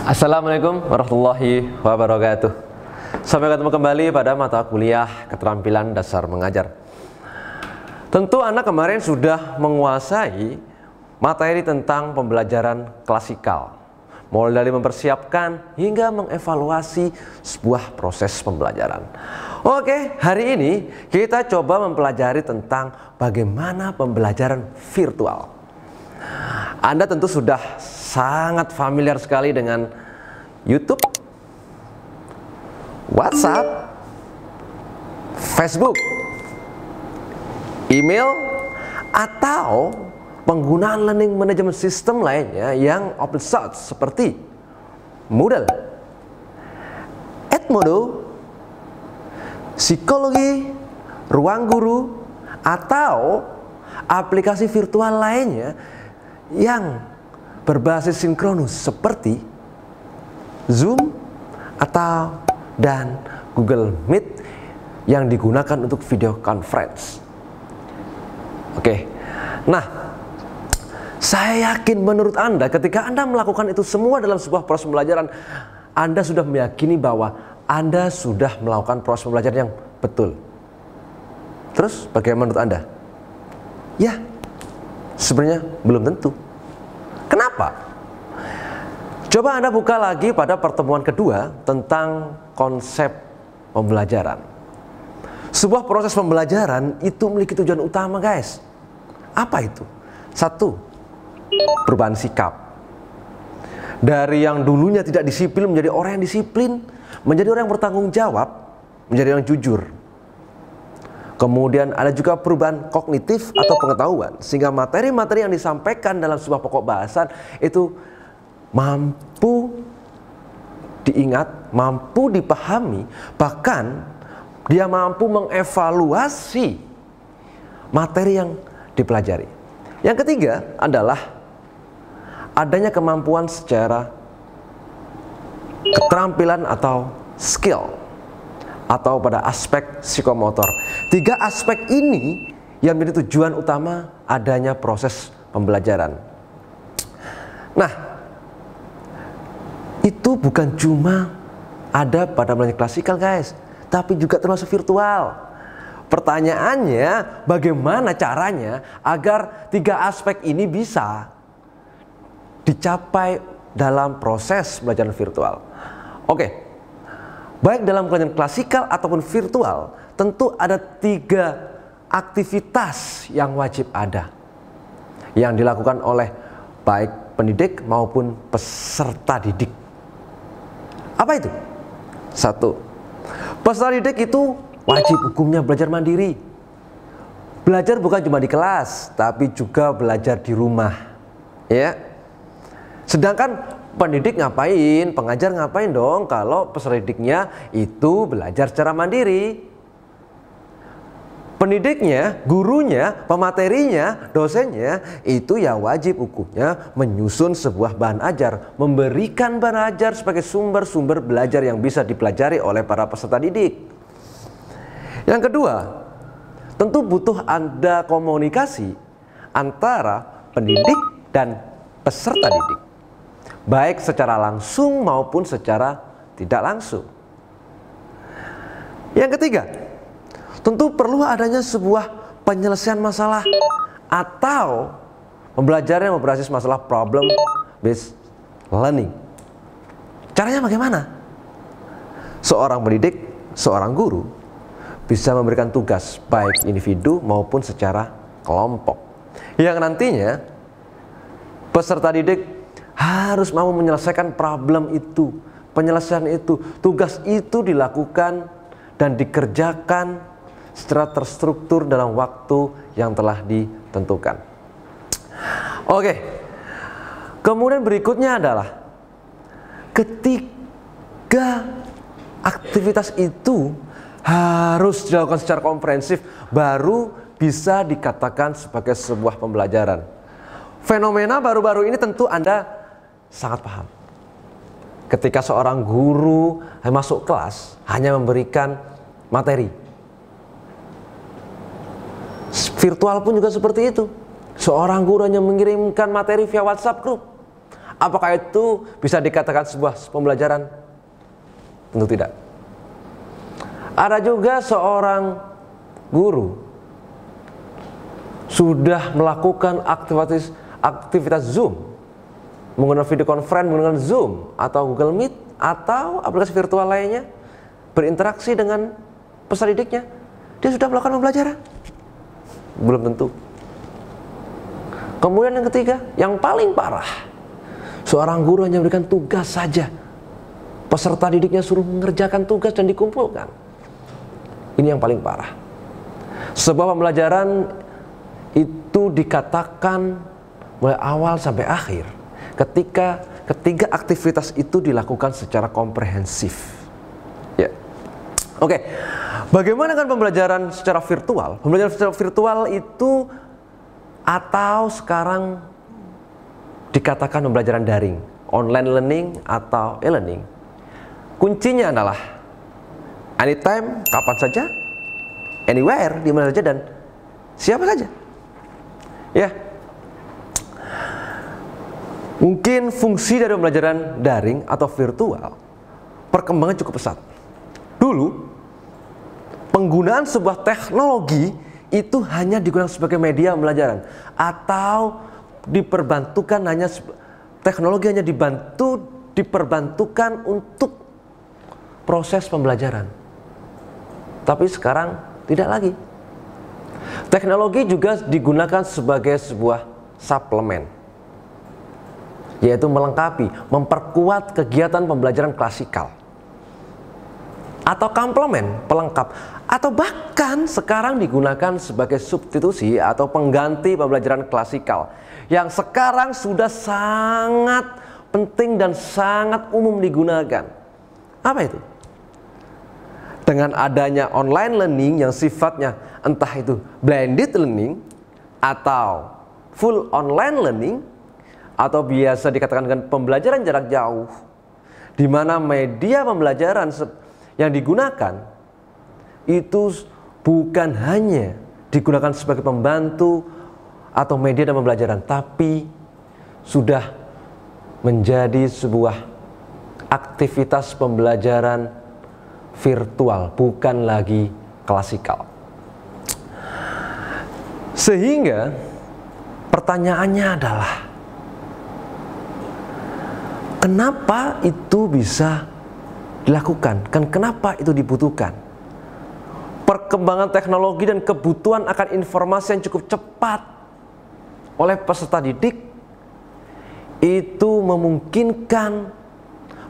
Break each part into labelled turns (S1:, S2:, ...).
S1: Assalamualaikum warahmatullahi wabarakatuh. Sampai ketemu kembali pada mata kuliah keterampilan dasar mengajar. Tentu Anda kemarin sudah menguasai materi tentang pembelajaran klasikal, mulai dari mempersiapkan hingga mengevaluasi sebuah proses pembelajaran. Oke, hari ini kita coba mempelajari tentang bagaimana pembelajaran virtual. Anda tentu sudah sangat familiar sekali dengan YouTube, WhatsApp, Facebook, email, atau penggunaan learning management system lainnya yang open source seperti Moodle, Edmodo, Psikologi, Ruang Guru, atau aplikasi virtual lainnya yang berbasis sinkronus seperti Zoom dan Google Meet yang digunakan untuk video conference. Oke, nah saya yakin menurut Anda ketika Anda melakukan itu semua dalam sebuah proses pembelajaran, Anda sudah meyakini bahwa Anda sudah melakukan proses pembelajaran yang betul. Terus bagaimana menurut Anda? Ya, sebenarnya belum tentu. Kenapa? Coba Anda buka lagi pada pertemuan kedua tentang konsep pembelajaran. Sebuah proses pembelajaran itu memiliki tujuan utama, guys. Apa itu? Satu, perubahan sikap. Dari yang dulunya tidak disiplin menjadi orang yang disiplin, menjadi orang yang bertanggung jawab, menjadi orang yang jujur. Kemudian ada juga perubahan kognitif atau pengetahuan, sehingga materi-materi yang disampaikan dalam sebuah pokok bahasan itu mampu diingat, mampu dipahami, bahkan dia mampu mengevaluasi materi yang dipelajari. Yang ketiga adalah adanya kemampuan secara keterampilan atau skill, atau pada aspek psikomotor. Tiga aspek ini yang menjadi tujuan utama adanya proses pembelajaran. Nah, itu bukan cuma ada pada pembelajaran klasikal, guys, tapi juga termasuk virtual. Pertanyaannya, bagaimana caranya agar tiga aspek ini bisa dicapai dalam proses pembelajaran virtual? Oke. Baik dalam pembelajaran klasikal ataupun virtual, tentu ada tiga aktivitas yang wajib ada, yang dilakukan oleh baik pendidik maupun peserta didik. Apa itu? Satu, peserta didik itu wajib hukumnya belajar mandiri. Belajar bukan cuma di kelas, tapi juga belajar di rumah. Ya. Sedangkan pendidik ngapain, pengajar ngapain dong kalau peserta didiknya itu belajar secara mandiri? Pendidiknya, gurunya, pematerinya, dosennya itu ya wajib hukumnya menyusun sebuah bahan ajar, memberikan bahan ajar sebagai sumber-sumber belajar yang bisa dipelajari oleh para peserta didik. Yang kedua, tentu butuh ada komunikasi antara pendidik dan peserta didik, baik secara langsung maupun secara tidak langsung. Yang ketiga, tentu perlu adanya sebuah penyelesaian masalah atau pembelajaran yang berbasis masalah problem based learning. Caranya bagaimana? Seorang pendidik, seorang guru bisa memberikan tugas baik individu maupun secara kelompok, yang nantinya peserta didik harus mau menyelesaikan problem itu, penyelesaian itu, tugas itu dilakukan dan dikerjakan secara terstruktur dalam waktu yang telah ditentukan. Oke, kemudian berikutnya adalah ketika aktivitas itu harus dilakukan secara komprehensif, baru bisa dikatakan sebagai sebuah pembelajaran. Fenomena baru-baru ini tentu Anda sangat paham. Ketika seorang guru masuk kelas hanya memberikan materi. Virtual pun juga seperti itu. Seorang guru hanya mengirimkan materi via WhatsApp group. Apakah itu bisa dikatakan sebuah pembelajaran? Tentu tidak. Ada juga seorang guru sudah melakukan aktivitas Zoom, menggunakan video conference, menggunakan Zoom atau Google Meet atau aplikasi virtual lainnya, berinteraksi dengan peserta didiknya. Dia sudah melakukan pembelajaran? Belum tentu. Kemudian yang ketiga, yang paling parah, seorang guru hanya memberikan tugas saja, peserta didiknya suruh mengerjakan tugas dan dikumpulkan. Ini yang paling parah. Sebuah pembelajaran itu dikatakan mulai awal sampai akhir ketika ketiga aktivitas itu dilakukan secara komprehensif. Ya. Oke. Bagaimana dengan pembelajaran secara virtual? Pembelajaran secara virtual itu atau sekarang dikatakan pembelajaran daring, online learning atau e-learning. Kuncinya adalah anytime, kapan saja, anywhere, di mana saja dan siapa saja. Ya. Mungkin fungsi dari pembelajaran daring atau virtual perkembangan cukup pesat. Dulu penggunaan sebuah teknologi itu hanya digunakan sebagai media pembelajaran atau diperbantukan, hanya teknologi hanya diperbantukan untuk proses pembelajaran. Tapi sekarang tidak lagi. Teknologi juga digunakan sebagai sebuah suplemen, yaitu melengkapi, memperkuat kegiatan pembelajaran klasikal, atau komplement, pelengkap, atau bahkan sekarang digunakan sebagai substitusi atau pengganti pembelajaran klasikal yang sekarang sudah sangat penting dan sangat umum digunakan. Apa itu? Dengan adanya online learning yang sifatnya entah itu blended learning atau full online learning atau biasa dikatakan dengan pembelajaran jarak jauh, di mana media pembelajaran yang digunakan itu bukan hanya digunakan sebagai pembantu atau media dalam pembelajaran, tapi sudah menjadi sebuah aktivitas pembelajaran virtual, bukan lagi klasikal. Sehingga pertanyaannya adalah, kenapa itu bisa dilakukan? Kenapa itu dibutuhkan? Perkembangan teknologi dan kebutuhan akan informasi yang cukup cepat oleh peserta didik itu memungkinkan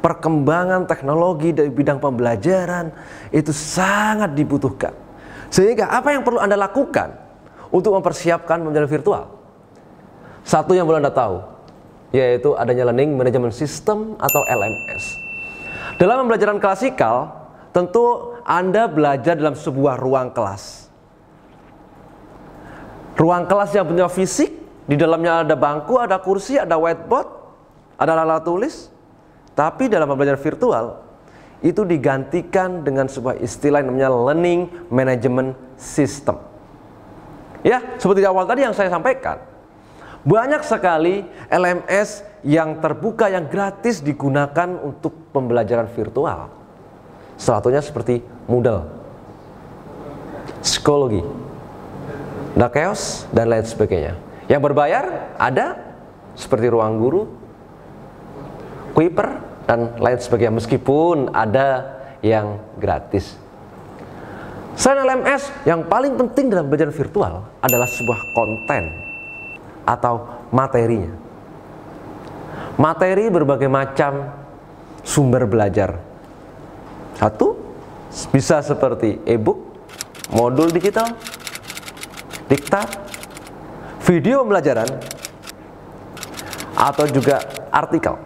S1: perkembangan teknologi dari bidang pembelajaran itu sangat dibutuhkan. Sehingga apa yang perlu Anda lakukan untuk mempersiapkan pembelajaran virtual? Satu yang perlu Anda tahu, yaitu adanya Learning Management System atau LMS. Dalam pembelajaran klasikal, tentu Anda belajar dalam sebuah ruang kelas. Ruang kelas yang punya fisik, di dalamnya ada bangku, ada kursi, ada whiteboard, ada alat tulis. Tapi dalam pembelajaran virtual, itu digantikan dengan sebuah istilah yang namanya Learning Management System. Ya, seperti di awal tadi yang saya sampaikan, banyak sekali LMS yang terbuka, yang gratis digunakan untuk pembelajaran virtual. Salah satunya seperti Moodle, Psikologi, Nakeos, dan lain sebagainya. Yang berbayar ada seperti Ruang Guru, Kuiper, dan lain sebagainya, meskipun ada yang gratis. Selain LMS, yang paling penting dalam pembelajaran virtual adalah sebuah konten atau materinya. Materi berbagai macam sumber belajar. Satu, bisa seperti e-book, modul digital, diktat, video pembelajaran, atau juga artikel.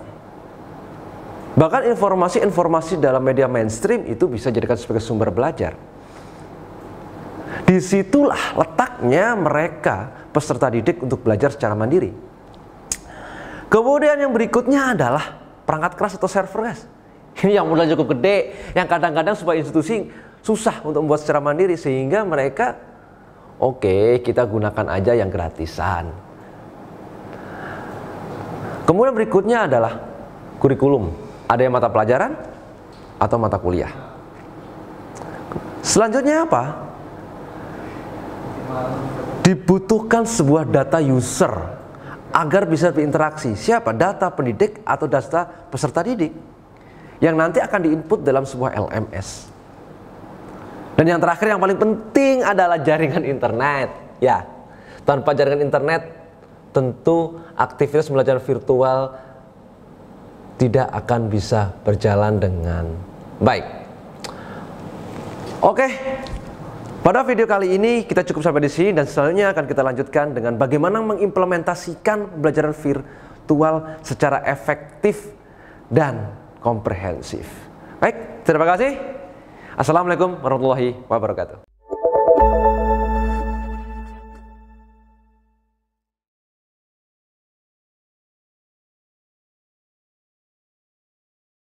S1: Bahkan informasi-informasi dalam media mainstream itu bisa dijadikan sebagai sumber belajar. Disitulah letaknya mereka peserta didik untuk belajar secara mandiri. Kemudian yang berikutnya adalah perangkat keras atau server, guys. Ini yang modal cukup gede, yang kadang-kadang sebuah institusi susah untuk membuat secara mandiri, sehingga mereka oke, kita gunakan aja yang gratisan. Kemudian berikutnya adalah kurikulum. Ada yang mata pelajaran atau mata kuliah. Selanjutnya apa? Dibutuhkan sebuah data user agar bisa berinteraksi. Siapa? Data pendidik atau data peserta didik yang nanti akan diinput dalam sebuah LMS. Dan yang terakhir yang paling penting adalah jaringan internet. Ya, tanpa jaringan internet tentu aktivitas belajar virtual tidak akan bisa berjalan dengan baik. Oke. Pada video kali ini kita cukup sampai di sini, dan selanjutnya akan kita lanjutkan dengan bagaimana mengimplementasikan pembelajaran virtual secara efektif dan komprehensif. Baik, terima kasih. Assalamualaikum warahmatullahi wabarakatuh.